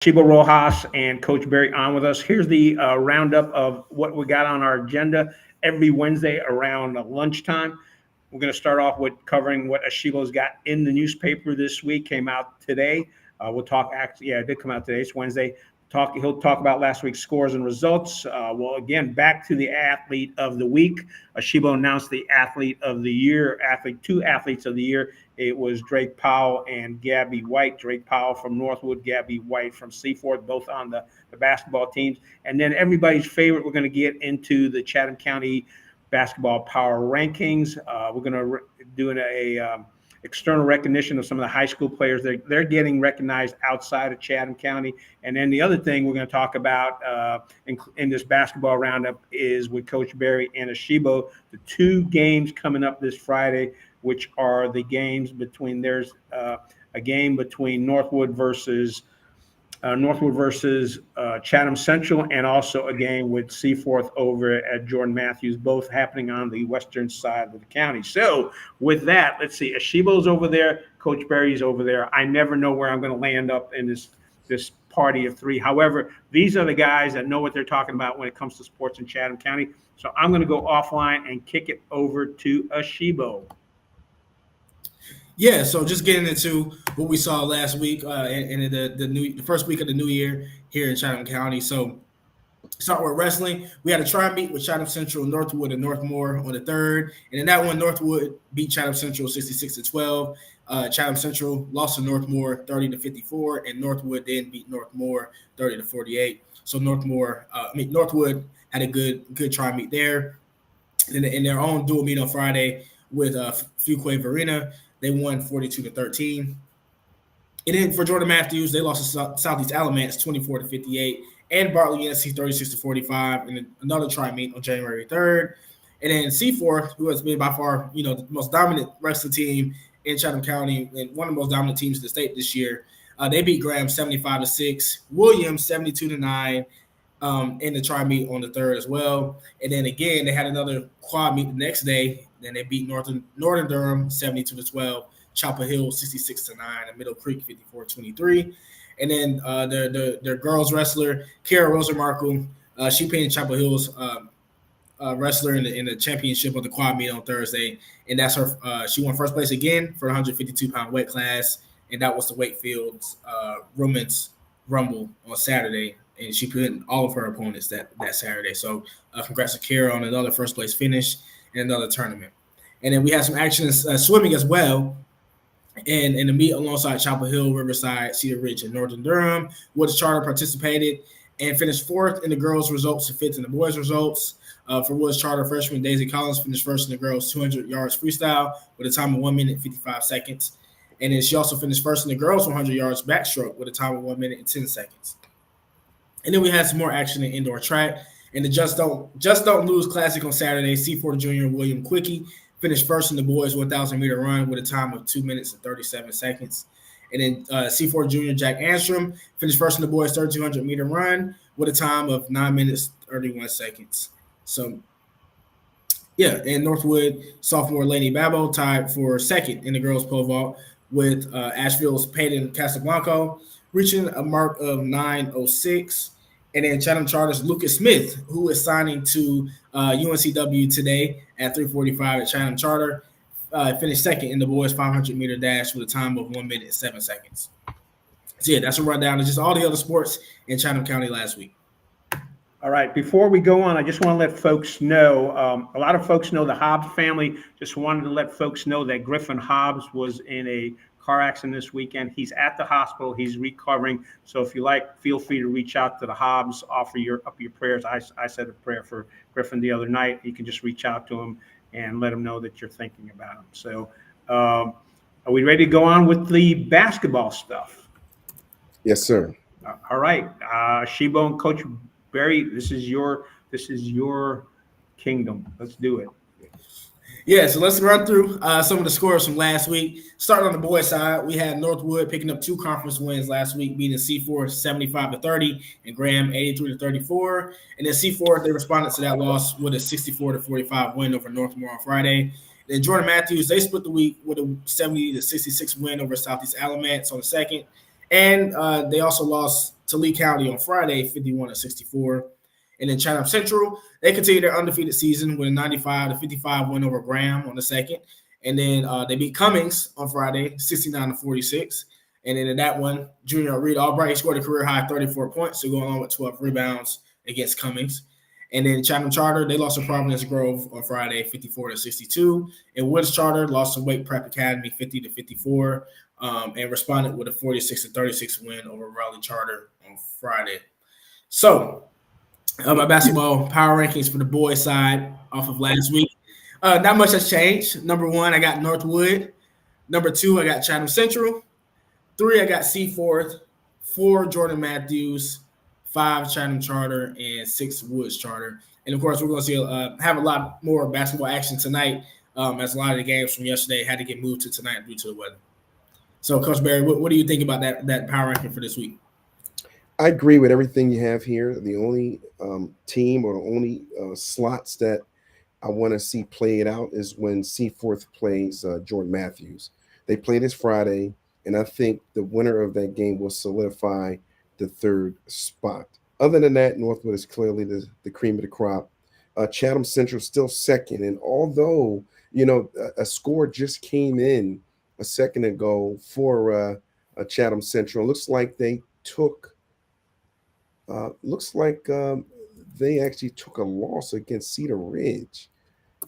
Asheebo Rojas and Coach Barry on with us. Here's the roundup of what we got on our agenda every Wednesday around lunchtime. We're going to start off with covering what Asheebo's got in the newspaper this week. Came out today. We'll talk. Actually, yeah, it did come out today. It's Wednesday. He'll talk about last week's scores and results. Well, again, back to the athlete of the week. Asheebo announced the athlete of the year. Two athletes of the year. It was Drake Powell and Gabby White. Drake Powell from Northwood, Gabby White from Seaforth, both on the basketball teams. And then everybody's favorite, we're going to get into the Chatham County basketball power rankings. We're going to do a external recognition of some of the high school players. They're getting recognized outside of Chatham County. And then the other thing we're going to talk about in this basketball roundup is with Coach Barry and Asheebo, the two games coming up this Friday, which are the games between a game between Northwood versus Chatham Central, and also a game with Seaforth over at Jordan Matthews, both happening on the western side of the county. So with that, let's see. Asheebo's over there. Coach Barry's over there. I never know where I'm going to land up in this party of three. However, these are the guys that know what they're talking about when it comes to sports in Chatham County. So I'm going to go offline and kick it over to Asheebo. Yeah, so just getting into what we saw last week and the first week of the new year here in Chatham County. So start with wrestling. We had a tri-meet with Chatham Central, Northwood, and Northmore on the 3rd. And in that one, Northwood beat Chatham Central 66-12. Chatham Central lost to Northmore 30-54, and Northwood then beat Northmore 30-48. So Northwood had a good tri-meet there. And in their own dual meet on Friday with Fuquay Varina, they won 42-13. And then for Jordan Matthews, they lost to Southeast Alamance 24-58 and Bartley NC 36-45 in another tri-meet on January 3rd. And then Seaforth, who has been by far, the most dominant wrestling team in Chatham County and one of the most dominant teams in the state this year, they beat Graham 75-6, Williams 72-9 in the tri-meet on the 3rd as well. And then again, they had another quad meet the next day. Then they beat Northern Durham 72-12, Chapel Hill 66-9, and Middle Creek 54-23. And then their girls wrestler Cara Rosenmarle, she pinned Chapel Hill's wrestler in the championship of the quad meet on Thursday, and that's her. She won first place again for the 152-pound weight class, and that was the Wakefields Romans Rumble on Saturday. And she put in all of her opponents that Saturday. So congrats to Cara on another first place finish in another tournament. And then we had some action in swimming as well. And in the meet alongside Chapel Hill, Riverside, Cedar Ridge, and Northern Durham, Woods Charter participated and finished 4th in the girls' results and 5th in the boys' results. For Woods Charter, freshman Daisy Collins finished 1st in the girls' 200 yards freestyle with a time of 1 minute and 55 seconds. And then she also finished 1st in the girls' 100 yards backstroke with a time of 1 minute and 10 seconds. And then we had some more action in indoor track. In the Just Don't Lose Classic on Saturday, Seaforth Jr. William Quickie finished 1st in the boys' 1,000-meter run with a time of 2 minutes and 37 seconds. And then Seaforth Jr. Jack Anstrom finished 1st in the boys' 3,200-meter run with a time of 9 minutes 31 seconds. So, yeah, and Northwood sophomore Lainey Babbo tied for 2nd in the girls' pole vault with Asheville's Peyton Casablanco reaching a mark of 9:06. And then Chatham Charter's Lucas Smith, who is signing to UNCW today at 3:45 at Chatham Charter, finished 2nd in the boys' 500-meter dash with a time of 1 minute and 7 seconds. So, yeah, that's a rundown of just all the other sports in Chatham County last week. All right, before we go on, I just want to let folks know, a lot of folks know the Hobbs family. Just wanted to let folks know that Griffin Hobbs was in a car accident this weekend. He's at the hospital. He's recovering. So if you like, feel free to reach out to the Hobbs, offer up your prayers. I said a prayer for Griffin the other night. You can just reach out to him and let him know that you're thinking about him. So are we ready to go on with the basketball stuff? Yes, sir. All right. Asheebo and Coach Barry, this is your kingdom. Let's do it. Yeah, so let's run through some of the scores from last week. Starting on the boys' side, we had Northwood picking up 2 conference wins last week, beating Seaforth 75-30 and Graham 83-34. And then Seaforth, they responded to that loss with a 64-45 win over Northmore on Friday. Then Jordan Matthews, they split the week with a 70-66 win over Southeast Alamance on the 2nd. And they also lost to Lee County on Friday, 51-64. And then Chatham Central, they continue their undefeated season with a 95-55 win over Graham on the second. And then they beat Cummings on Friday, 69-46. And then in that one, Junior Reed Albright scored a career-high 34 points to go along with 12 rebounds against Cummings. And then Chatham Charter, they lost to Providence Grove on Friday, 54-62. And Woods Charter lost to Wake Prep Academy, 50-54, and responded with a 46-36 win over Raleigh Charter on Friday. So, my basketball power rankings for the boys side off of last week. Not much has changed. Number 1, I got Northwood. Number 2, I got Chatham Central. 3, I got Seaforth. 4, Jordan Matthews. 5, Chatham Charter, and 6, Woods Charter. And, of course, we're going to see have a lot more basketball action tonight as a lot of the games from yesterday had to get moved to tonight due to the weather. So, Coach Barry, what do you think about that power ranking for this week? I agree with everything you have here. The only team or the only slots that I want to see played out is when Seaforth plays Jordan Matthews. They play this Friday, and I think the winner of that game will solidify the 3rd spot. Other than that, Northwood is clearly the cream of the crop. Chatham Central still 2nd, and although a score just came in a second ago for Chatham Central, looks like they took. They actually took a loss against Cedar Ridge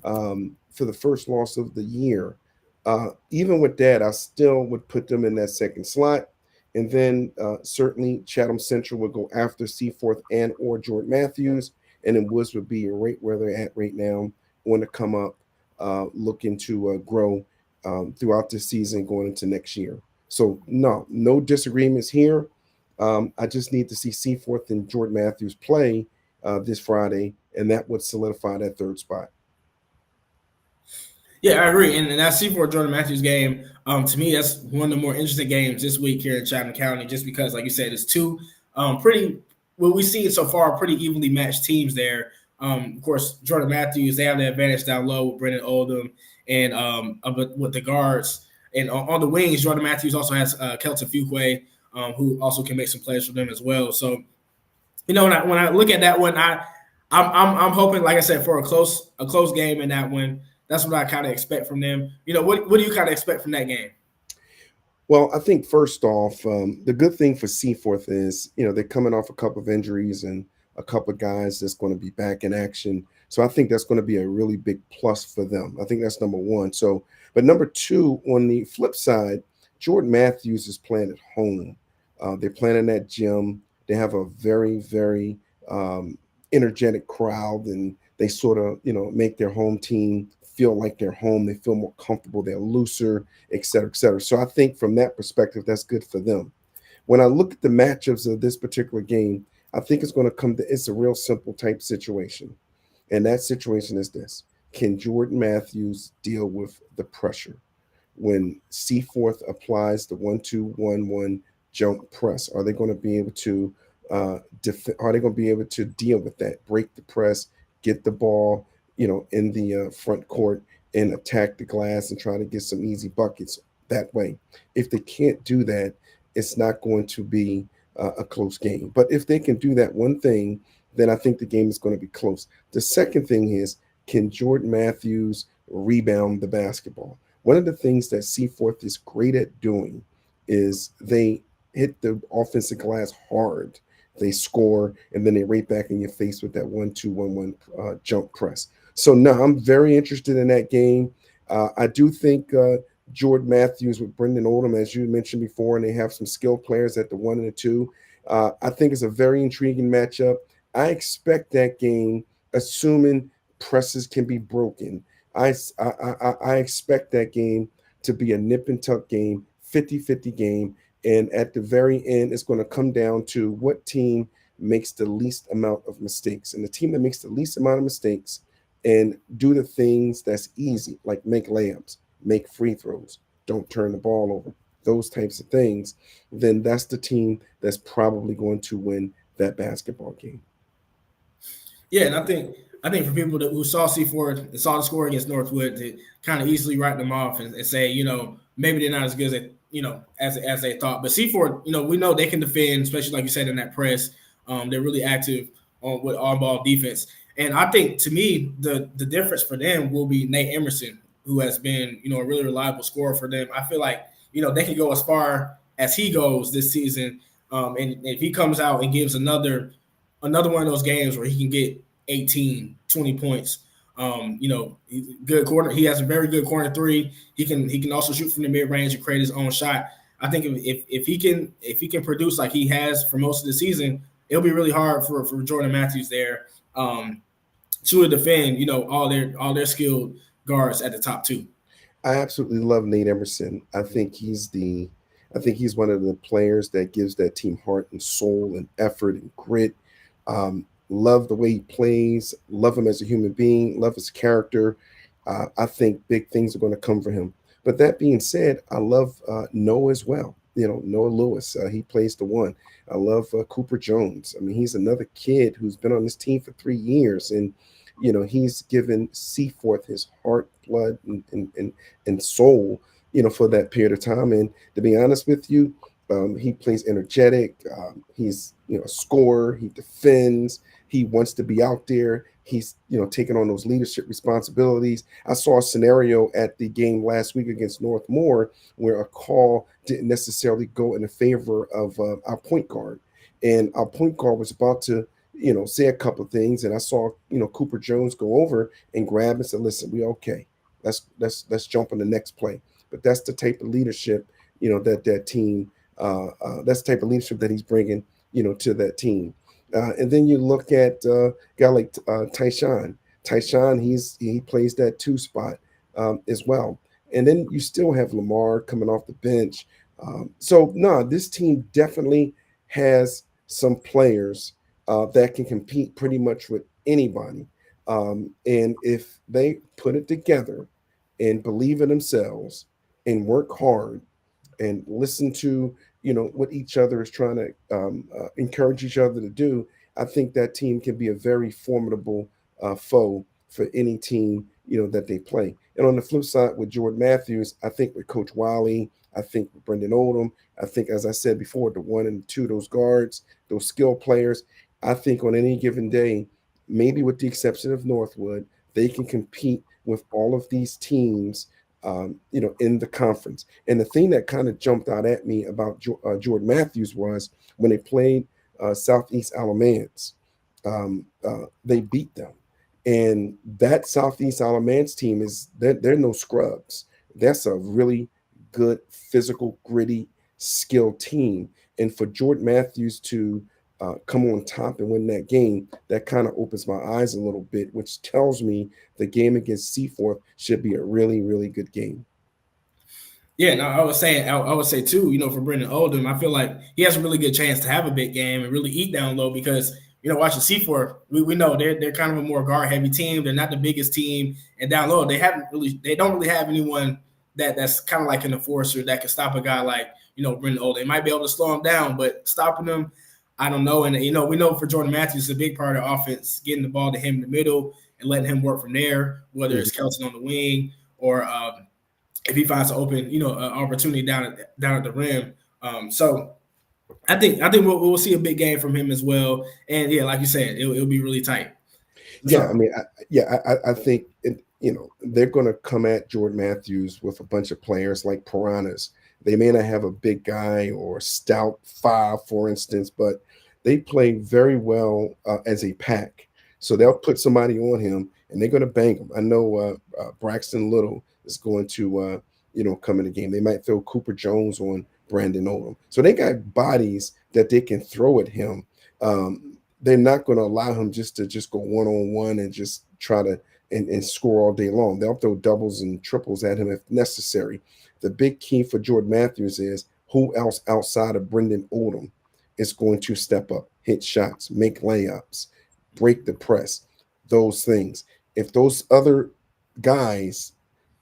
for the first loss of the year. Even with that, I still would put them in that 2nd slot. And then certainly Chatham Central would go after Seaforth and or Jordan Matthews. And then Woods would be right where they're at right now, want to come up, looking to grow throughout this season going into next year. So no disagreements here. I just need to see Seaforth and Jordan Matthews play this Friday, and that would solidify that 3rd spot. Yeah, I agree. And that Seaforth Jordan Matthews game, to me, that's one of the more interesting games this week here in Chatham County, just because, like you said, it's two what we see so far, pretty evenly matched teams there. Of course, Jordan Matthews, they have the advantage down low with Brendan Oldham and with the guards. And on the wings, Jordan Matthews also has Kelton Fuquay, who also can make some plays for them as well. So, when I look at that one, I'm hoping, like I said, for a close game in that one. That's what I kind of expect from them. What do you kind of expect from that game? Well, I think first off, the good thing for Seaforth is, they're coming off a couple of injuries and a couple of guys that's going to be back in action. So I think that's going to be a really big plus for them. I think that's number 1. So, but number 2, on the flip side, Jordan Matthews is playing at home. They're playing in that gym. They have a very, very energetic crowd, and they sort of, make their home team feel like they're home. They feel more comfortable. They're looser, et cetera, et cetera. So I think from that perspective, that's good for them. When I look at the matchups of this particular game, I think it's going to it's a real simple type situation. And that situation is this: can Jordan Matthews deal with the pressure when Seaforth applies the 1-2-1-1 jump press? Are they going to be able to are they going to be able to deal with that, break the press, get the ball, in the front court and attack the glass and try to get some easy buckets that way? If they can't do that, it's not going to be a close game. But if they can do that one thing, then I think the game is going to be close. The second thing is, can Jordan Matthews rebound the basketball? One of the things that Seaforth is great at doing is they hit the offensive glass hard. They score, and then they right back in your face with that 1-2-1-1 jump press. So, no, I'm very interested in that game. I do think Jordan Matthews with Brendan Oldham, as you mentioned before, and they have some skilled players at the 1 and the 2. I think it's a very intriguing matchup. I expect that game, assuming presses can be broken, I expect that game to be a nip and tuck game, 50-50 game. And at the very end, it's going to come down to what team makes the least amount of mistakes. And the team that makes the least amount of mistakes and do the things that's easy, like make layups, make free throws, don't turn the ball over, those types of things, then that's the team that's probably going to win that basketball game. Yeah, and I think for people who saw Seaforth and saw the score against Northwood, to kind of easily write them off and say, maybe they're not as good as as they thought. But Seaford, we know they can defend, especially like you said in that press. They're really active with on-ball defense. And I think, to me, the difference for them will be Nate Emerson, who has been, a really reliable scorer for them. I feel like, they can go as far as he goes this season. And if he comes out and gives another one of those games where he can get 18, 20 points, he's a good corner. He has a very good corner three. He can also shoot from the mid-range and create his own shot. I think if he can produce like he has for most of the season, it'll be really hard for Jordan Matthews there to defend, all their skilled guards at the top two. I absolutely love Nate Emerson. I think he's one of the players that gives that team heart and soul and effort and grit. Love the way he plays. Love him as a human being. Love his character. I think big things are going to come for him. But that being said, I love Noah as well. Noah Lewis. He plays the one. I love Cooper Jones. I mean, he's another kid who's been on this team for 3 years, and he's given Seaforth his heart, blood, and soul, for that period of time. And to be honest with you, he plays energetic. He's a scorer. He defends. He wants to be out there. He's taking on those leadership responsibilities. I saw a scenario at the game last week against Northmoor where a call didn't necessarily go in the favor of our point guard, and our point guard was about to say a couple of things, and I saw Cooper Jones go over and grab and said, "Listen, we okay. Let's jump on the next play." But that's the type of leadership that team. That's the type of leadership that he's bringing to that team. And then you look at a guy like Tyshawn. Tyshawn, he plays that 2 spot as well. And then you still have Lamar coming off the bench. This team definitely has some players that can compete pretty much with anybody. And if they put it together and believe in themselves and work hard and listen to what each other is trying to encourage each other to do, I think that team can be a very formidable foe for any team that they play. And on the flip side with Jordan Matthews, I think with Coach Wiley, I think with Brendan Oldham, I think, as I said before, the 1 and 2, those guards, those skill players, I think on any given day, maybe with the exception of Northwood, they can compete with all of these teams in the conference. And the thing that kind of jumped out at me about Jordan Matthews was when they played Southeast Alamance, they beat them. And that Southeast Alamance team they're no scrubs. That's a really good, physical, gritty, skilled team. And for Jordan Matthews to come on top and win that game, that kind of opens my eyes a little bit, which tells me the game against Seaforth should be a really, really good game. Yeah, no, I would say too, for Brendan Oldham, I feel like he has a really good chance to have a big game and really eat down low because, watching Seaforth, we know they're kind of a more guard heavy team. They're not the biggest team, and down low they don't really have anyone that's kind of like an enforcer that can stop a guy like Brendan Oldham. They might be able to slow him down, but stopping him, I don't know. And, we know for Jordan Matthews, it's a big part of the offense, getting the ball to him in the middle and letting him work from there, whether it's Kelton on the wing or if he finds an open, opportunity down at the rim. So I think we'll see a big game from him as well. And, yeah, like you said, it'll be really tight. Yeah, I mean, I think, they're going to come at Jordan Matthews with a bunch of players like piranhas. They may not have a big guy or stout 5, for instance, but they play very well as a pack. So they'll put somebody on him, and they're going to bang him. I know Braxton Little is going to, come in the game. They might throw Cooper Jones on Brandon Oldham. So they got bodies that they can throw at him. They're not going to allow him to go one-on-one and just try to and score all day long. They'll throw doubles and triples at him if necessary. The big key for Jordan Matthews is who else outside of Brendan Oldham is going to step up, hit shots, make layups, break the press, those things. If those other guys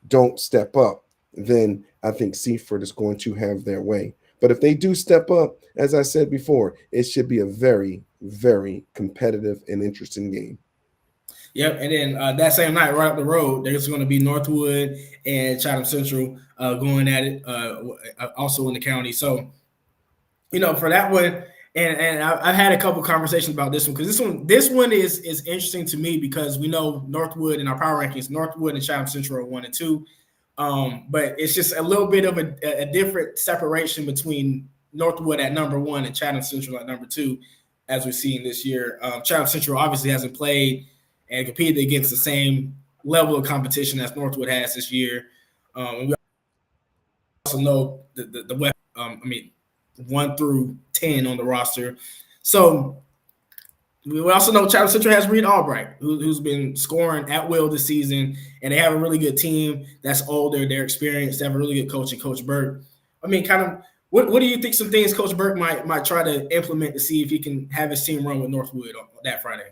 don't step up, then I think Seaford is going to have their way. But if they do step up, as I said before, it should be a very, very competitive and interesting game. Yep, and then that same night, right up the road, there's going to be Northwood and Chatham Central going at it, also in the county. So, for that one, and I've had a couple conversations about this one because this one is interesting to me because we know Northwood in our power rankings, Northwood and Chatham Central are 1 and 2, but it's just a little bit of a different separation between Northwood at number 1 and Chatham Central at number 2, as we've seen this year. Chatham Central obviously hasn't played and competed against the same level of competition as Northwood has this year. And we also know the West, 1 through 10 on the roster. So we also know Chatham Central has Reed Albright, who's been scoring at will this season, and they have a really good team that's older, they're experienced, they have a really good coach in Coach Burke. What do you think some things Coach Burke might try to implement to see if he can have his team run with Northwood on that Friday?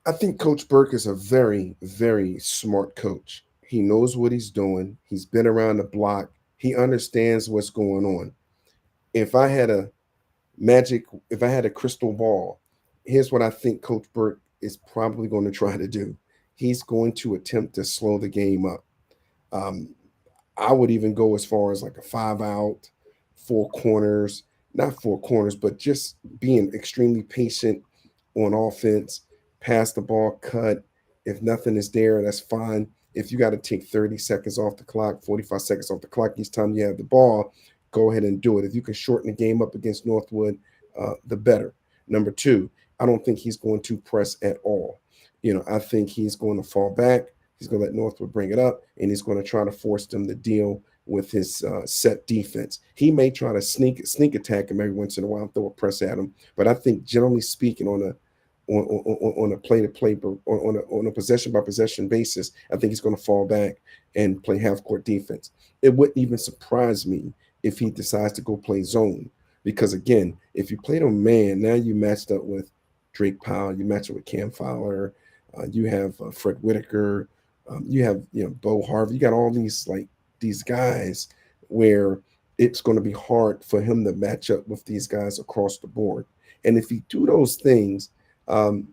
I think Coach Burke is a very, very smart coach. He knows what he's doing. He's been around the block. He understands what's going on. If I had a crystal ball, here's what I think Coach Burke is probably going to try to do. He's going to attempt to slow the game up. I would even go as far as like a 5-out, 4 corners, not 4 corners, but just being extremely patient on offense, pass the ball, cut. If nothing is there, that's fine. If you got to take 30 seconds off the clock, 45 seconds off the clock each time you have the ball, go ahead and do it. If you can shorten the game up against Northwood, the better. Number 2, I don't think he's going to press at all. I think he's going to fall back. He's going to let Northwood bring it up, and he's going to try to force them to deal with his set defense. He may try to sneak attack him every once in a while and throw a press at him, but I think generally speaking on a play-to-play, on a possession-by-possession basis, I think he's going to fall back and play half-court defense. It wouldn't even surprise me if he decides to go play zone, because again, if you played on man, now you matched up with Drake Powell, you match up with Cam Fowler, you have Fred Whitaker, you have Bo Harvey, you got all these guys where it's going to be hard for him to match up with these guys across the board. And if you do those things, I'm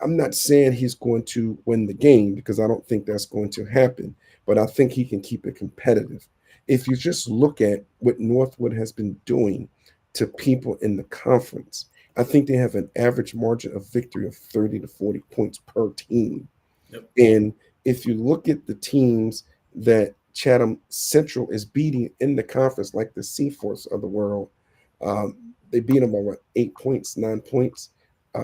not saying he's going to win the game because I don't think that's going to happen, but I think he can keep it competitive. If you just look at what Northwood has been doing to people in the conference, I think they have an average margin of victory of 30 to 40 points per team. Yep. And if you look at the teams that Chatham Central is beating in the conference, like the Seaforths of the world, they beat them by 8 points, 9 points.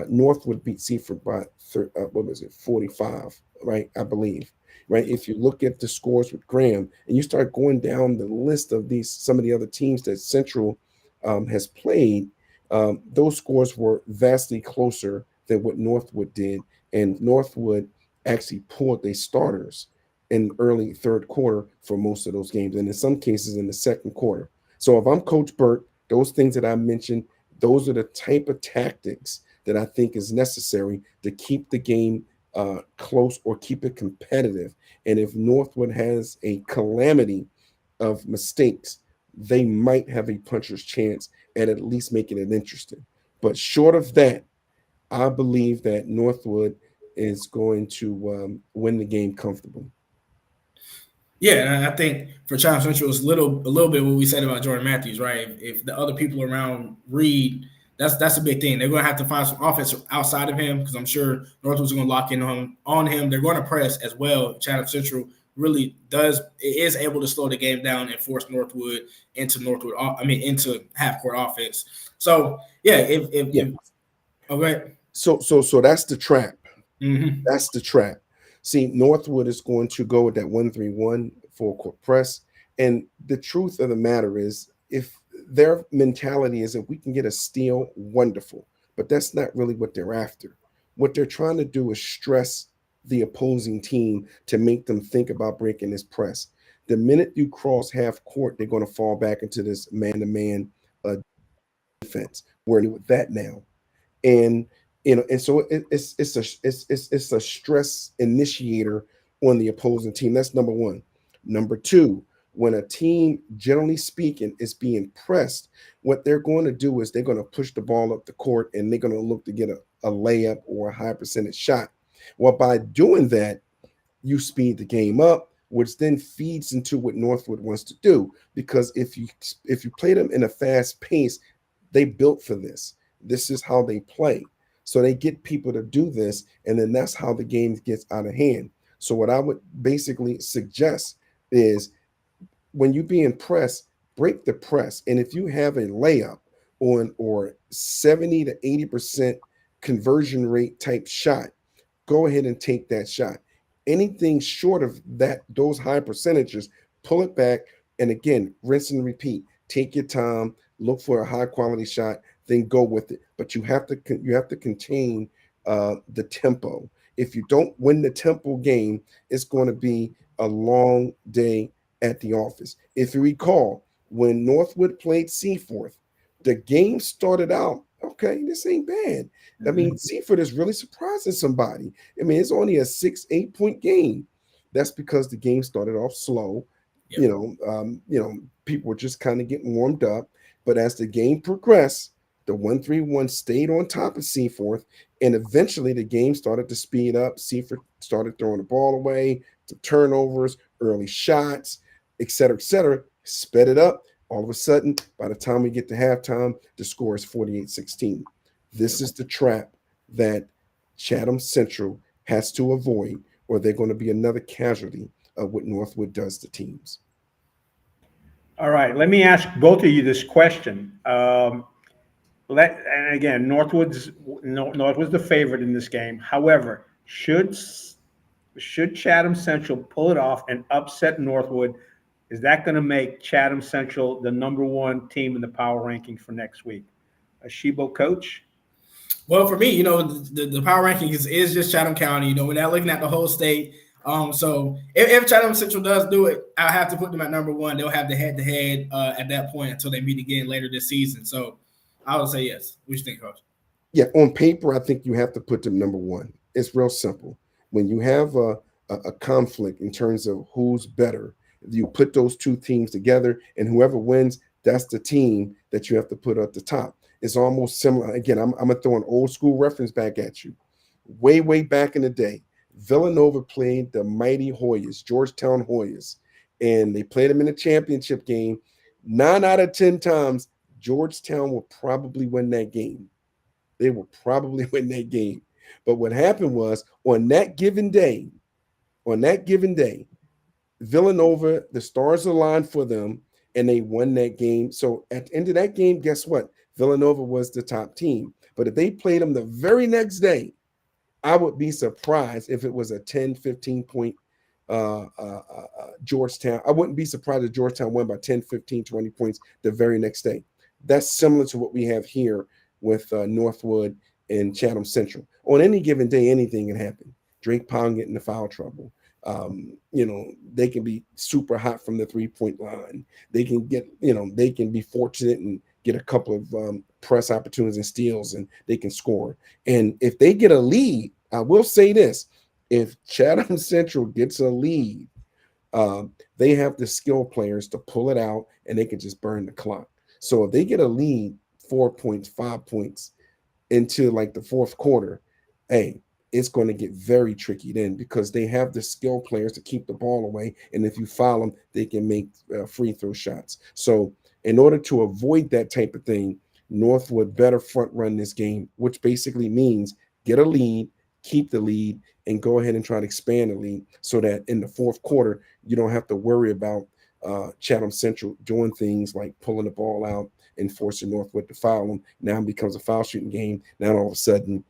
Northwood beat Seaford by 45, right? I believe, right? If you look at the scores with Graham and you start going down the list of some of the other teams that Central has played, those scores were vastly closer than what Northwood did. And Northwood actually pulled their starters in early third quarter for most of those games, and in some cases in the second quarter. So if I'm Coach Burke, those things that I mentioned, those are the type of tactics that I think is necessary to keep the game close or keep it competitive. And if Northwood has a calamity of mistakes, they might have a puncher's chance at least making it interesting. But short of that, I believe that Northwood is going to win the game comfortably. Yeah, and I think for Chatham Central, it's a little bit what we said about Jordan Matthews, right? If the other people around Reed, that's a big thing. They're going to have to find some offense outside of him because I'm sure Northwood's going to lock in on him. They're going to press as well. Chatham Central really is able to slow the game down and force Northwood into half court offense. So okay. So that's the trap. Mm-hmm. That's the trap. See, Northwood is going to go with that 1-3-1 full court press. And the truth of the matter is, if their mentality is if we can get a steal, wonderful. But that's not really what they're after. What they're trying to do is stress the opposing team to make them think about breaking this press. The minute you cross half court, they're going to fall back into this man-to-man defense. We're with that now. And so it's a stress initiator on the opposing team. That's number one. Number two, when a team, generally speaking, is being pressed, what they're going to do is they're going to push the ball up the court and they're going to look to get a layup or a high percentage shot. Well, by doing that, you speed the game up, which then feeds into what Northwood wants to do. Because if you play them in a fast pace, they built for this. This is how they play. So they get people to do this, and then that's how the game gets out of hand. So what I would basically suggest is when you being pressed, break the press. And if you have a layup on or 70 to 80% conversion rate type shot, go ahead and take that shot. Anything short of that, those high percentages, pull it back. And again, rinse and repeat. Take your time, look for a high quality shot, then go with it. But you have to contain the tempo. If you don't win the tempo game, it's going to be a long day at the office. If you recall, when Northwood played Seaforth, the game started out, okay, this ain't bad. I mean, Seaford is really surprising somebody. I mean, it's only a 6-8 point game. That's because the game started off slow. Yep. People were just kind of getting warmed up. But as the game progressed, the 1-3-1 stayed on top of Seaforth, and eventually the game started to speed up. Seaford started throwing the ball away, some turnovers, early shots, et cetera, sped it up. All of a sudden, by the time we get to halftime, the score is 48-16. This is the trap that Chatham Central has to avoid, or they're going to be another casualty of what Northwood does to teams. All right, let me ask both of you this question. And again, Northwood's the favorite in this game. However, should Chatham Central pull it off and upset Northwood, is that going to make Chatham Central the #1 team in the power rankings for next week? Asheebo, coach? Well, for me, the power rankings is just Chatham County. We're not looking at the whole state. So if Chatham Central does do it, I'll have to put them at #1. They'll have the head-to-head at that point until they meet again later this season. So I would say yes. What do you think, Coach? Yeah, on paper, I think you have to put them #1. It's real simple. When you have a conflict in terms of who's better, you put those two teams together, and whoever wins, that's the team that you have to put at the top. It's almost similar. Again, I'm going to throw an old school reference back at you. Way back in the day, Villanova played the mighty Hoyas, Georgetown Hoyas, and they played them in a championship game. 9 out of 10 times, Georgetown will probably win that game. They will probably win that game. But what happened was on that given day, Villanova, the stars aligned for them, and they won that game. So at the end of that game, guess what? Villanova was the top team. But if they played them the very next day, I would be surprised if it was a 10, 15 point Georgetown. I wouldn't be surprised if Georgetown won by 10, 15, 20 points the very next day. That's similar to what we have here with Northwood and Chatham Central. On any given day, anything can happen. Drake Pound get into foul trouble. They can be super hot from the 3-point line. They can get, they can be fortunate and get a couple of press opportunities and steals, and they can score. And if they get a lead, I will say this: if Chatham Central gets a lead, they have the skill players to pull it out, and they can just burn the clock. So if they get a lead, 4 points, 5 points into like the fourth quarter, hey, it's going to get very tricky then, because they have the skill players to keep the ball away. And if you foul them, they can make free throw shots. So in order to avoid that type of thing, Northwood better front run this game, which basically means get a lead, keep the lead, and go ahead and try to expand the lead so that in the fourth quarter, you don't have to worry about Chatham Central doing things like pulling the ball out and forcing Northwood to foul them. Now it becomes a foul shooting game. Now all of a sudden,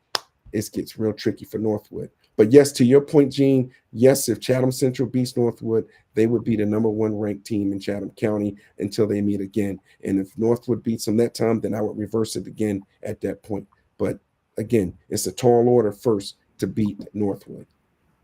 it gets real tricky for Northwood. But yes, to your point, Gene, yes, if Chatham Central beats Northwood, they would be the #1 ranked team in Chatham County until they meet again. And if Northwood beats them that time, then I would reverse it again at that point. But again, it's a tall order first to beat Northwood.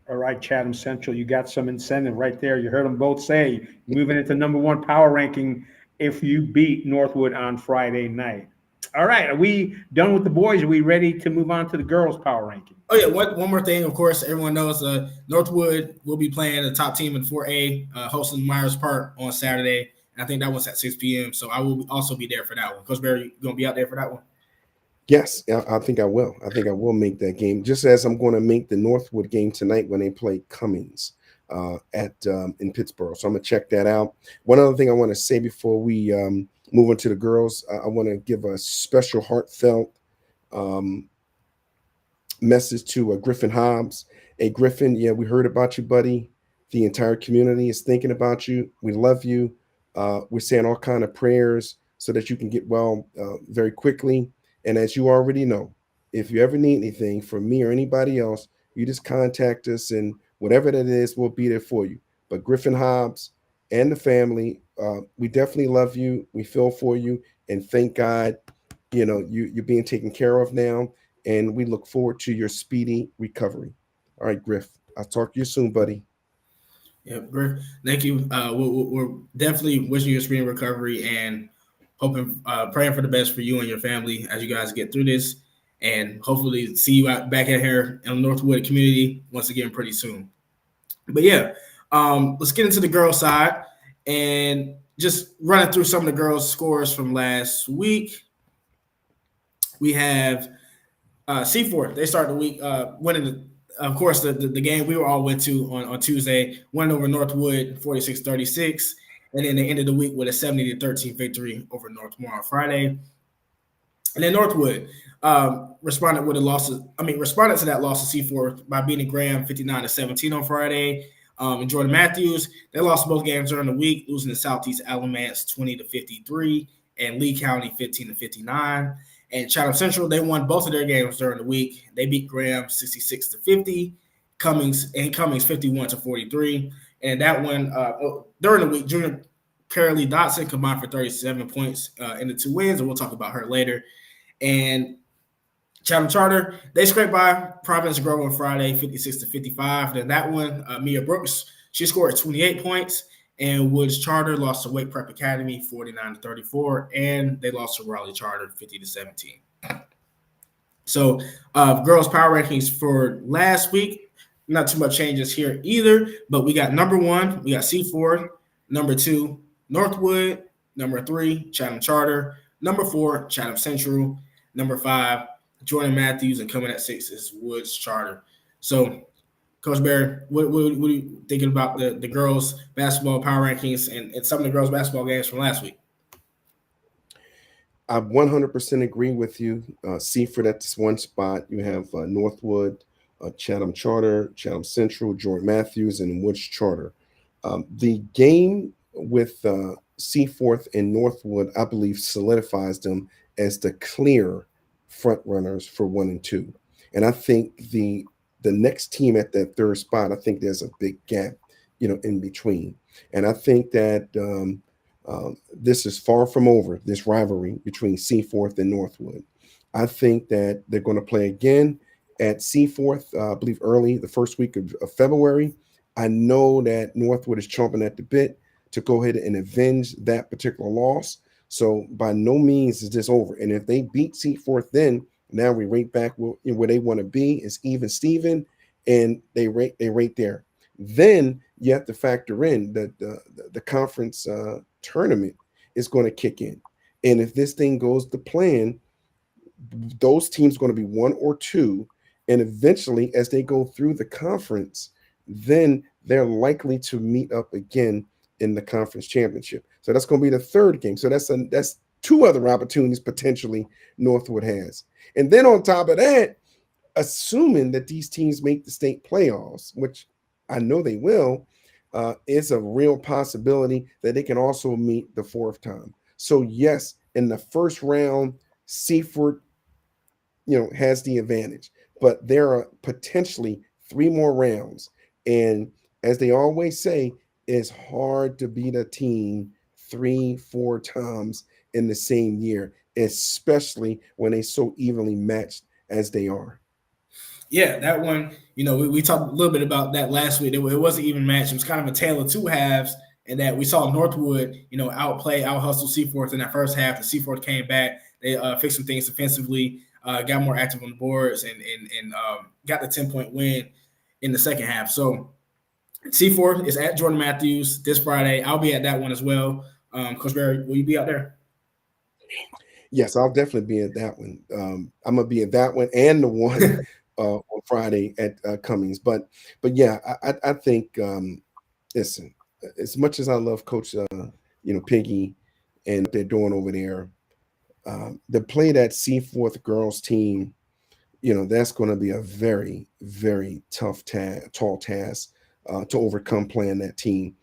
All right, Chatham Central, you got some incentive right there. You heard them both say moving into #1 power ranking if you beat Northwood on Friday night. All right, are we done with the boys? Are we ready to move on to the girls' power ranking? Oh, yeah, one more thing. Of course, everyone knows Northwood will be playing the top team in 4A, hosting Myers Park on Saturday. And I think that one's at 6 p.m., so I will also be there for that one. Coach Barry, you going to be out there for that one? Yes, I think I will. I think I will make that game, just as I'm going to make the Northwood game tonight when they play Cummings at in Pittsburgh. So I'm going to check that out. One other thing I want to say before we move on to the girls, I want to give a special heartfelt message to Griffin Hobbs. Hey, Griffin, yeah, we heard about you, buddy. The entire community is thinking about you. We love you. We're saying all kind of prayers so that you can get well very quickly. And as you already know, if you ever need anything from me or anybody else, you just contact us, and whatever that is, we'll be there for you. But Griffin Hobbs and the family, we definitely love you. We feel for you, and thank God, you're being taken care of now. And we look forward to your speedy recovery. All right, Griff, I'll talk to you soon, buddy. Yeah, Griff, thank you. We're definitely wishing you a speedy recovery and hoping, praying for the best for you and your family as you guys get through this, and hopefully see you back out here in the Northwood community once again pretty soon. But yeah, let's get into the girls' side and just running through some of the girls' scores from last week. We have Seaford. They started the week winning, of course, the game we all went to on Tuesday, winning over Northwood 46-36. And then they ended the week with a 70-13 victory over Northmore on Friday. And then Northwood responded to that loss to Seaford by beating Graham 59-17 on Friday. And Jordan Matthews, they lost both games during the week, losing to Southeast Alamance 20-53 and Lee County 15-59. And Chatham Central, they won both of their games during the week. They beat Graham 66-50, Cummings 51-43. And that one during the week, Junior Carolee Dotson combined for 37 points in the two wins, and we'll talk about her later. And Chatham Charter, they scraped by Providence Grove on Friday, 56-55. Then that one, Mia Brooks, she scored 28 points. And Woods Charter lost to Wake Prep Academy 49-34, and they lost to Raleigh Charter 50-17. So girls' power rankings for last week, not too much changes here either, but we got number 1, we got Seaford, number 2, Northwood, number 3, Chatham Charter, number 4, Chatham Central, number 5, Jordan Matthews, and coming at 6 is Woods Charter. So Coach Barry, what are you thinking about the girls' basketball power rankings and some of the girls' basketball games from last week? I 100% agree with you. Seaford at this one spot. You have Northwood, Chatham Charter, Chatham Central, Jordan Matthews, and Woods Charter. The game with Seaforth and Northwood, I believe, solidifies them as the clear front runners for 1 and 2. And I think the next team at that third spot, I think there's a big gap, in between. And I think that this is far from over, this rivalry between Seaforth and Northwood. I think that they're going to play again at Seaforth, I believe early the first week of February. I know that Northwood is chomping at the bit to go ahead and avenge that particular loss. So by no means is this over. And if they beat Seaforth, then now we rate back where they want to be. It's even Steven, and they rate there. Then you have to factor in that the conference tournament is going to kick in. And if this thing goes to plan, those teams are going to be 1 or 2. And eventually, as they go through the conference, then they're likely to meet up again in the conference championship. So that's going to be the third game. So that's 2 other opportunities potentially Northwood has. And then on top of that, assuming that these teams make the state playoffs, which I know they will, is a real possibility that they can also meet the 4th time. So yes, in the first round, Seaford, has the advantage, but there are potentially 3 more rounds. And as they always say, it's hard to beat a team 3-4 times in the same year, especially when they're so evenly matched as they are. Yeah, that one, we talked a little bit about that last week. It wasn't even matched. It was kind of a tale of 2 halves, and that we saw Northwood, out-hustle Seaforth in that first half. The Seaforth came back. They fixed some things defensively, got more active on the boards, and got the 10-point win in the second half. So Seaforth is at Jordan Matthews this Friday. I'll be at that one as well. Coach Barry, will you be out there? Yes, I'll definitely be at that one. I'm gonna be at that one and the one on Friday at Cummings. But yeah, I think listen, as much as I love Coach Piggy and what they're doing over there, to play that Seaforth girls team, that's going to be a very, very tall task to overcome playing that team.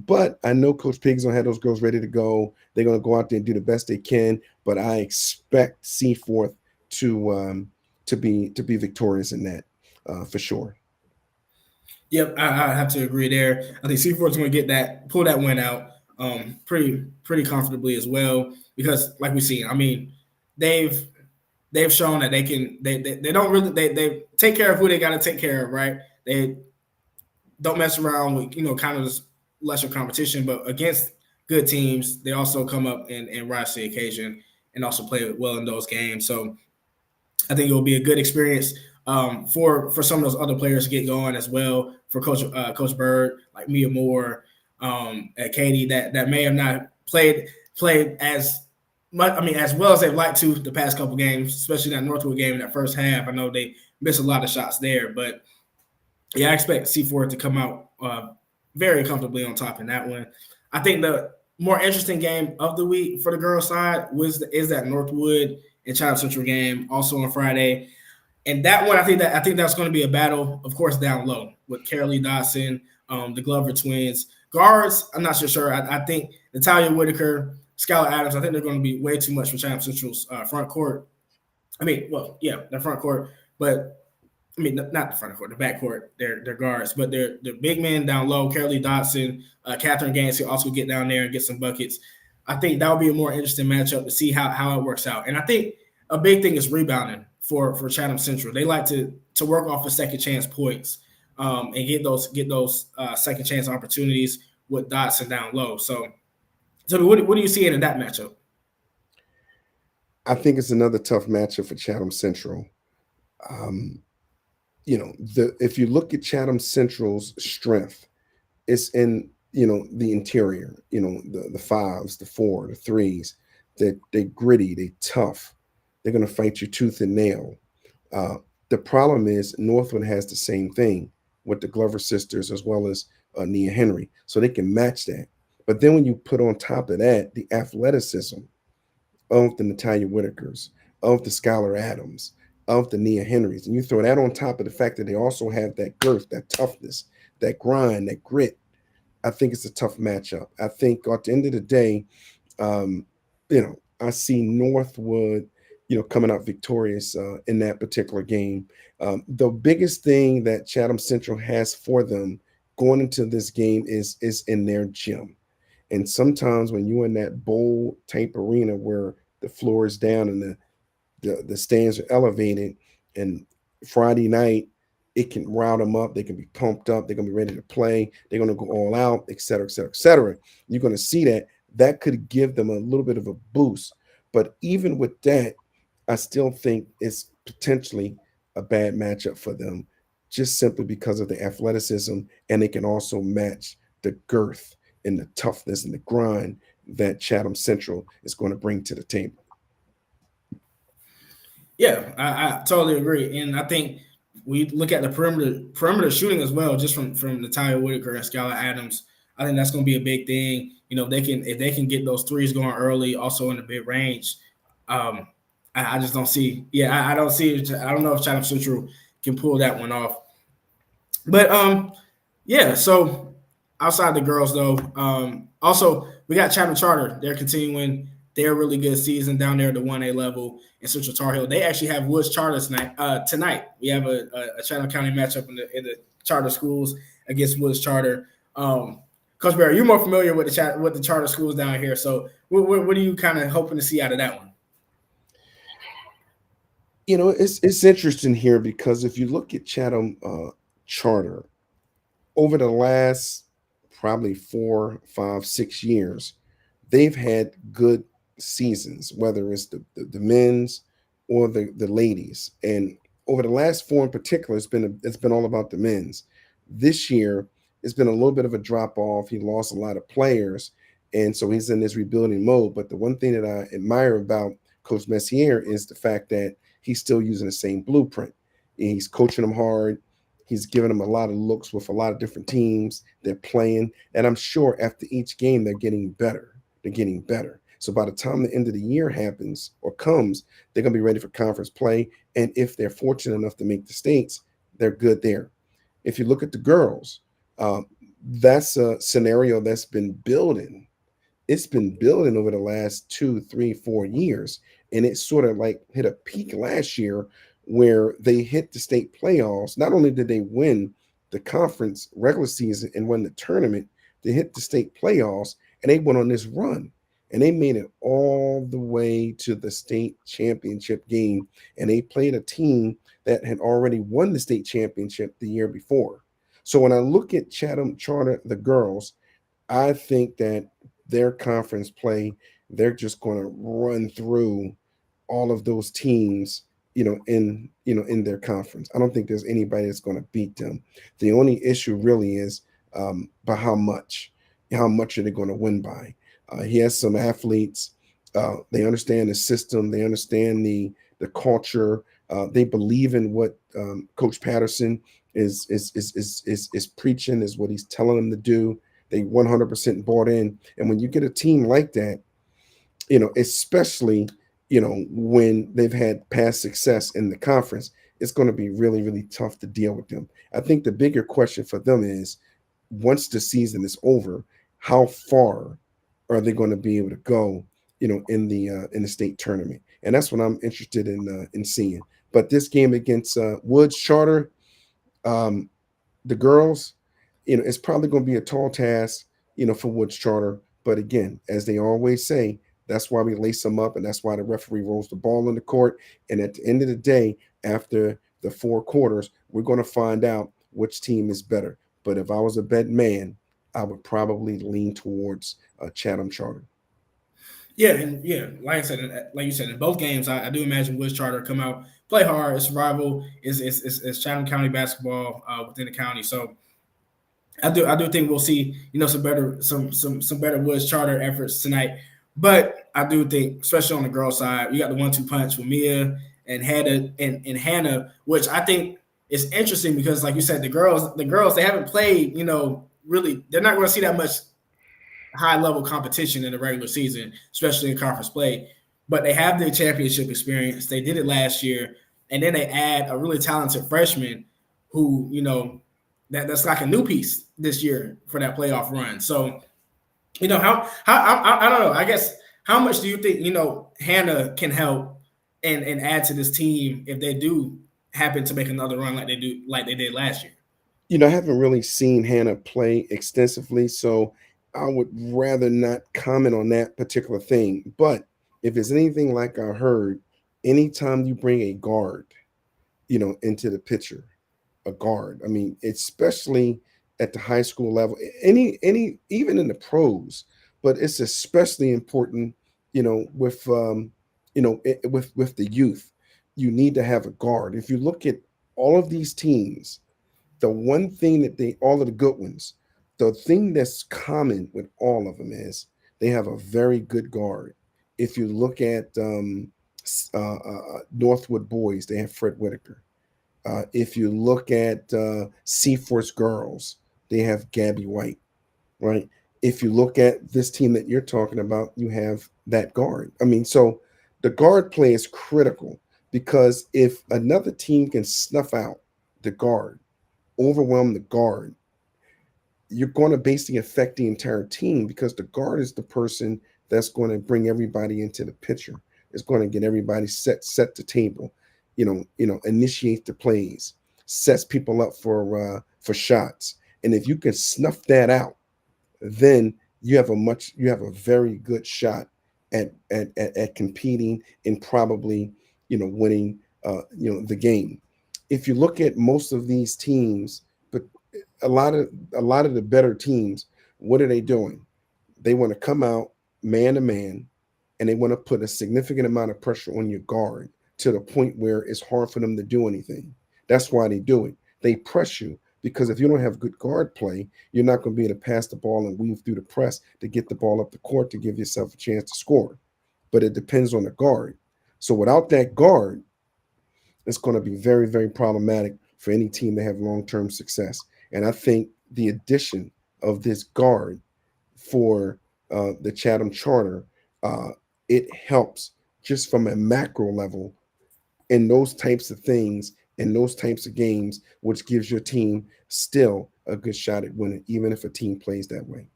But I know Coach Pig's gonna have those girls ready to go. They're gonna go out there and do the best they can. But I expect Seaforth to be victorious in that for sure. Yep, I have to agree there. I think Seaforth's going to pull that win out pretty comfortably as well, because like we've seen, I mean, they've shown that they don't really they take care of who they got to take care of, right? They don't mess around with kind of this lesser competition, but against good teams, they also come up and rise to the occasion and also play well in those games. So I think it will be a good experience for some of those other players to get going as well. For Coach Bird, like Mia Moore, Katie, that may have not played as much. I mean, as well as they'd like to the past couple games, especially that Northwood game in that first half. I know they missed a lot of shots there, but yeah, I expect C4 to come out very comfortably on top in that one. I think the more interesting game of the week for the girls' side is that Northwood and Chatham Central game, also on Friday. And that one, I think that's going to be a battle, of course, down low with Carolee Dodson, the Glover twins. Guards, I'm not so sure. I think Natalia Whitaker, Skylar Adams, I think they're going to be way too much for Chatham Central's front court. I mean, well, yeah, the front court, but I mean, not the front court, the back court. They're guards, but they're big men down low. Carolee Dodson, Catherine Gaines will also get down there and get some buckets. I think that would be a more interesting matchup to see how it works out. And I think a big thing is rebounding for Chatham Central. They like to work off of second chance points and get those second chance opportunities with Dodson down low. So what do you see in that matchup? I think it's another tough matchup for Chatham Central. If you look at Chatham Central's strength, it's in the interior. The fives, the four, the threes. They're gritty, they tough. They're going to fight you tooth and nail. The problem is Northwood has the same thing with the Glover sisters as well as Nia Henry, so they can match that. But then when you put on top of that the athleticism of the Natalia Whitakers, of the Skylar Adams, of the Nia Henrys, and you throw that on top of the fact that they also have that girth, that toughness, that grind, that grit, I think it's a tough matchup. I think at the end of the day, I see Northwood, coming out victorious in that particular game. The biggest thing that Chatham Central has for them going into this game is in their gym. And sometimes when you're in that bowl type arena where the floor is down and the stands are elevated, and Friday night, it can route them up. They can be pumped up. They're going to be ready to play. They're going to go all out, et cetera, et cetera, et cetera. You're going to see that could give them a little bit of a boost. But even with that, I still think it's potentially a bad matchup for them, just simply because of the athleticism, and they can also match the girth and the toughness and the grind that Chatham Central is going to bring to the table. Yeah, I totally agree. And I think we look at the perimeter shooting as well, just from Natalia Whitaker and Skylar Adams. I think that's going to be a big thing. If they can get those threes going early, also in the mid range. I just don't see. Yeah, I don't see it. I don't know if Chatham Central can pull that one off. But yeah. So outside the girls, though, also we got Chatham Charter. They're continuing their really good season down there at the 1A level in Central Tar Heel. They actually have Woods Charter tonight. We have a Chatham County matchup in the charter schools against Woods Charter. Coach Barry, you're more familiar with the charter schools down here. So what are you kind of hoping to see out of that one? It's interesting here because if you look at Chatham Charter over the last probably 4, 5, 6 years, they've had good seasons, whether it's the men's or the ladies. And over the last 4 in particular, it's been all about the men's. This year, it's been a little bit of a drop off. He lost a lot of players, and so he's in this rebuilding mode. But the one thing that I admire about Coach Messier is the fact that he's still using the same blueprint. He's coaching them hard. He's giving them a lot of looks with a lot of different teams. They're playing. And I'm sure after each game, they're getting better. They're getting better. So by the time the end of the year happens or comes, they're going to be ready for conference play. And if they're fortunate enough to make the states, they're good there. If you look at the girls, that's a scenario that's been building. It's been building over the last 2, 3, 4 years. And it sort of like hit a peak last year where they hit the state playoffs. Not only did they win the conference regular season and win the tournament, they hit the state playoffs and they went on this run. And they made it all the way to the state championship game. And they played a team that had already won the state championship the year before. So when I look at Chatham Charter, the girls, I think that their conference play, they're just going to run through all of those teams, in their conference. I don't think there's anybody that's going to beat them. The only issue really is by how much are they going to win by? He has some athletes. They understand the system. They understand the culture. They believe in what Coach Patterson is preaching, is what he's telling them to do. They 100% bought in. And when you get a team like that, especially, when they've had past success in the conference, it's going to be really, really tough to deal with them. I think the bigger question for them is, once the season is over, how far are they going to be able to go, in the state tournament? And that's what I'm interested in seeing. But this game against Woods Charter, the girls, it's probably going to be a tall task, for Woods Charter. But again, as they always say, that's why we lace them up, and that's why the referee rolls the ball in the court. And at the end of the day, after the 4 quarters, we're going to find out which team is better. But if I was a bet man, I would probably lean towards Chatham Charter. Yeah, and like you said, in both games, I do imagine Woods Charter come out, play hard. It's rival. It's Chatham County basketball within the county. So I do think we'll see some better Woods Charter efforts tonight. But I do think, especially on the girl side, you got the 1-2 punch with Mia and Hannah, which I think is interesting because, like you said, the girls they haven't played. Really, they're not going to see that much high level competition in the regular season, especially in conference play. But they have their championship experience. They did it last year, and then they add a really talented freshman who that's like a new piece this year for that playoff run. So. How I don't know. I guess how much do you think Hannah can help and add to this team if they do happen to make another run like they did last year? I haven't really seen Hannah play extensively, so I would rather not comment on that particular thing. But if it's anything like I heard, anytime you bring a guard, into the picture, a guard. I mean, especially at the high school level, any even in the pros, but it's especially important, with with the youth. You need to have a guard. If you look at all of these teams, the one thing that all of the good ones, the thing that's common with all of them is they have a very good guard. If you look at Northwood boys, they have Fred Whitaker. If you look at Seaforth girls, they have Gabby White, right? If you look at this team that you're talking about, you have that guard. I mean, so the guard play is critical because if another team can snuff out the guard, overwhelm the guard, you're going to basically affect the entire team because the guard is the person that's going to bring everybody into the picture. It's going to get everybody set the table, initiate the plays, sets people up for shots. And if you can snuff that out, then you have a very good shot at competing and probably, winning, the game. If you look at most of these teams, but a lot of the better teams, what are they doing? They want to come out man to man, and they want to put a significant amount of pressure on your guard to the point where it's hard for them to do anything. That's why they do it. They press you because if you don't have good guard play, you're not going to be able to pass the ball and weave through the press to get the ball up the court to give yourself a chance to score. But it depends on the guard. So without that guard, it's going to be very, very problematic for any team to have long-term success. And I think the addition of this guard for the Chatham Charter, it helps just from a macro level in those types of things, in those types of games, which gives your team still a good shot at winning, even if a team plays that way.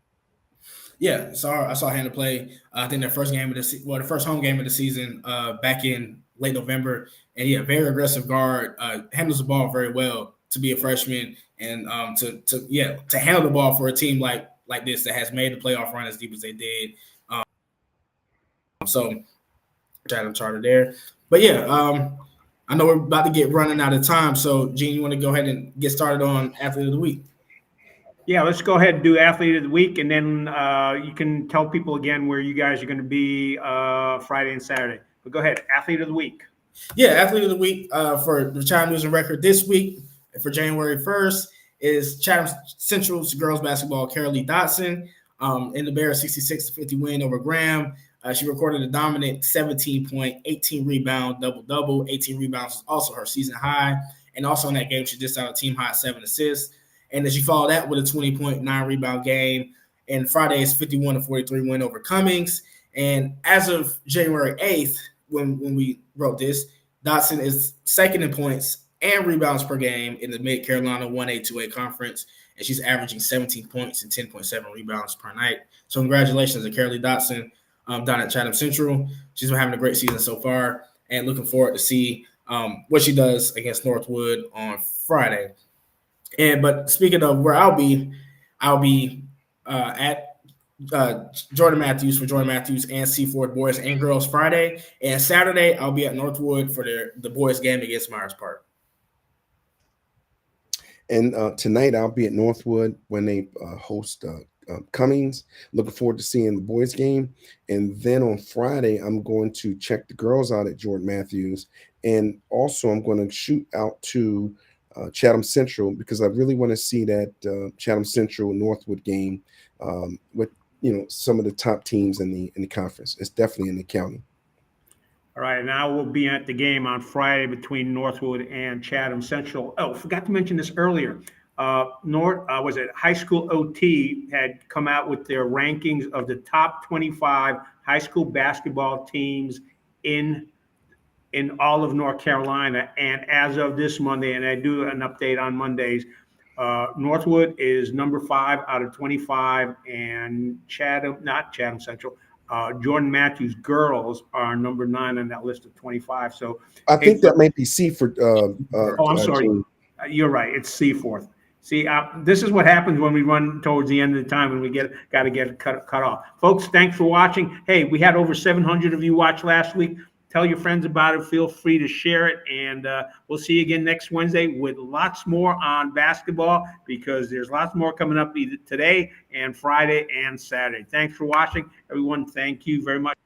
Yeah, I saw Hannah play. I think their first game of the first home game of the season back in late November, and yeah, very aggressive guard, handles the ball very well to be a freshman, and to handle the ball for a team like this that has made the playoff run as deep as they did. So Chatham Charter there, but yeah, I know we're about to get running out of time. So Gene, you want to go ahead and get started on Athlete of the Week? Yeah, let's go ahead and do Athlete of the Week, and then you can tell people again where you guys are going to be Friday and Saturday. But go ahead, Athlete of the Week. Yeah, Athlete of the Week for the Chatham News and Record this week for January 1st is Chatham Central's girls basketball, Cara Dotson, in the Bears 66-50 win over Graham. She recorded a dominant 17-point, 18 rebound, double-double. 18 rebounds was also her season high. And also in that game, she just had a team high 7 assists. And then she followed that with a 20-point, 9-rebound game. And Friday's 51-43 win over Cummings. And as of January 8th, when we wrote this, Dotson is second in points and rebounds per game in the Mid-Carolina 1A-2A conference. And she's averaging 17 points and 10.7 rebounds per night. So congratulations to Cara Dotson down at Chatham Central. She's been having a great season so far and looking forward to see what she does against Northwood on Friday. But speaking of where I'll be at Jordan Matthews for Jordan Matthews and Seaforth boys and girls Friday. And Saturday, I'll be at Northwood for the boys game against Myers Park. And tonight I'll be at Northwood when they host Cummings. Looking forward to seeing the boys game. And then on Friday, I'm going to check the girls out at Jordan Matthews. And also I'm going to shoot out to Chatham Central because I really want to see that Chatham Central Northwood game with some of the top teams in the conference. It's definitely in the county. All right, and I will be at the game on Friday between Northwood and Chatham Central. Oh, forgot to mention this earlier. High School OT had come out with their rankings of the top 25 high school basketball teams in all of North Carolina. And as of this Monday, and I do an update on Mondays, Northwood is number 5 out of 25, and not Chatham Central, Jordan Matthews girls are number 9 on that list of 25. So I think that might be Seaford. I'm sorry. You're right. It's Seaforth. See, this is what happens when we run towards the end of the time when we got to get cut off. Folks, thanks for watching. Hey, we had over 700 of you watch last week. Tell your friends about it. Feel free to share it. And we'll see you again next Wednesday with lots more on basketball because there's lots more coming up either today and Friday and Saturday. Thanks for watching. Everyone, thank you very much.